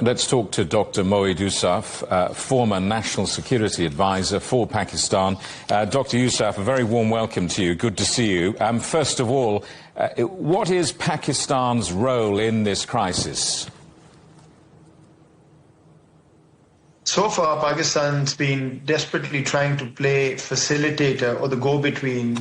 Let's talk to Dr. Moeed Yusuf, former National Security Advisor for Pakistan. Dr. Yusuf, a very warm welcome to you. Good to see you. First of all, what is Pakistan's role in this crisis? So far, Pakistan's been desperately trying to play facilitator or the go-between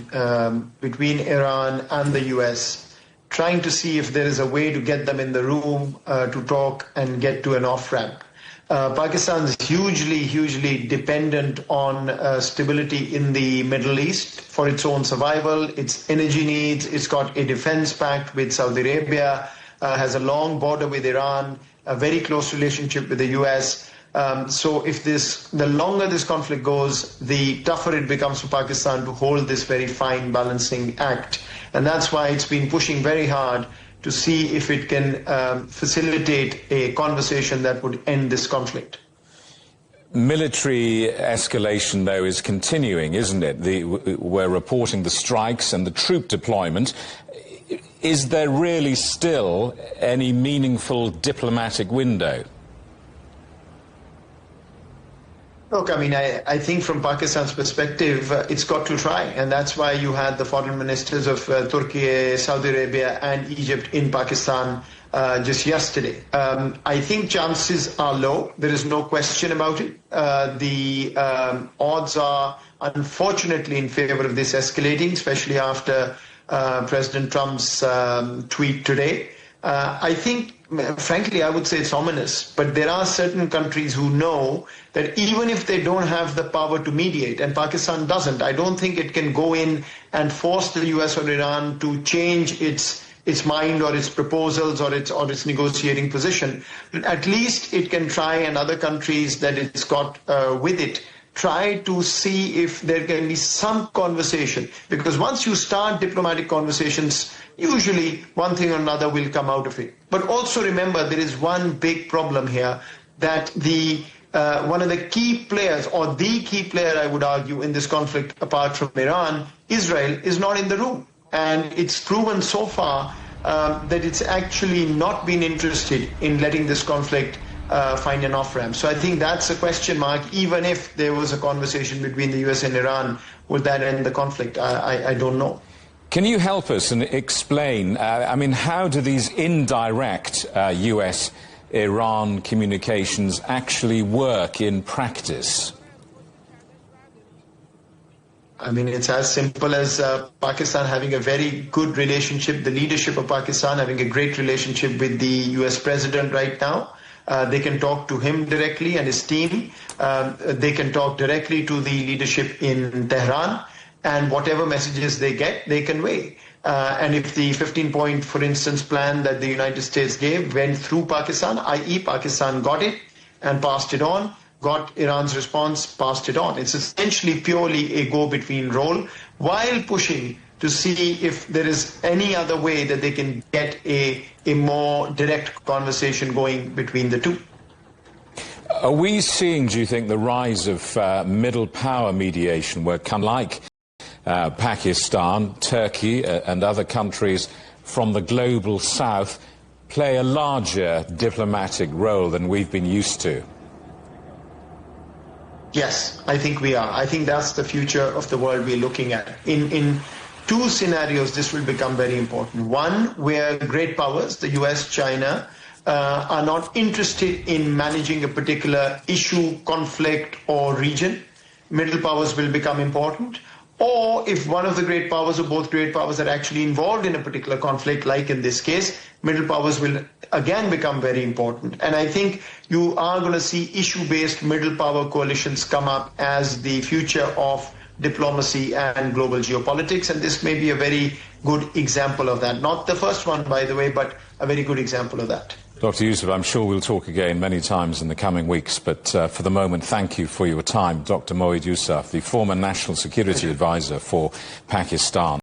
between Iran and the US, trying to see if there is a way to get them in the room to talk and get to an off-ramp. Pakistan is hugely dependent on stability in the Middle East for its own survival, its energy needs. It's got a defense pact with Saudi Arabia, has a long border with Iran, a very close relationship with the US. So if the longer this conflict goes, the tougher it becomes for Pakistan to hold this very fine balancing act. And that's why it's been pushing very hard to see if it can facilitate a conversation that would end this conflict. Military escalation, though, is continuing, isn't it? We're reporting the strikes and the troop deployment. Is there really still any meaningful diplomatic window? Look, I mean, I think from Pakistan's perspective, it's got to try. And that's why you had the foreign ministers of Turkey, Saudi Arabia and Egypt in Pakistan just yesterday. I think chances are low. There is no question about it. The odds are unfortunately in favor of this escalating, especially after President Trump's tweet today. I think, frankly, I would say it's ominous, but there are certain countries who know that even if they don't have the power to mediate, and Pakistan doesn't, I don't think it can go in and force the US or Iran to change its mind or its proposals or its negotiating position. But at least it can try, and other countries that it's got with it, try to see if there can be some conversation. Because once you start diplomatic conversations, usually one thing or another will come out of it. But also remember, there is one big problem here, that one of the key players, or the key player, I would argue, in this conflict, apart from Iran, Israel, is not in the room. And it's proven so far that it's actually not been interested in letting this conflict find an off-ramp. So I think that's a question mark. Even if there was a conversation between the US and Iran, would that end the conflict? I don't know. Can you help us and explain, I mean, how do these indirect US-Iran communications actually work in practice? I mean, it's as simple as Pakistan having a very good relationship, the leadership of Pakistan having a great relationship with the US president right now. They can talk to him directly and his team. They can talk directly to the leadership in Tehran. And whatever messages they get, they convey. And if the 15-point, for instance, plan that the United States gave went through Pakistan, i.e. Pakistan got it and passed it on, got Iran's response, passed it on. It's essentially purely a go-between role, while pushing to see if there is any other way that they can get a more direct conversation going between the two. Are we seeing, do you think, the rise of middle power mediation, where like Pakistan, Turkey and other countries from the global south play a larger diplomatic role than we've been used to? Yes, I think we are. I think that's the future of the world we're looking at. In two scenarios, this will become very important. One, where great powers, the US, China, are not interested in managing a particular issue, conflict, or region. Middle powers will become important. Or if one of the great powers or both great powers are actually involved in a particular conflict, like in this case, middle powers will again become very important. And I think you are going to see issue-based middle power coalitions come up as the future of diplomacy and global geopolitics. And this may be a very good example of that. Not the first one, by the way, but a very good example of that. Dr. Yusuf, I'm sure we'll talk again many times in the coming weeks, but for the moment, thank you for your time. Dr. Moeed Yusuf, the former National Security Advisor for Pakistan.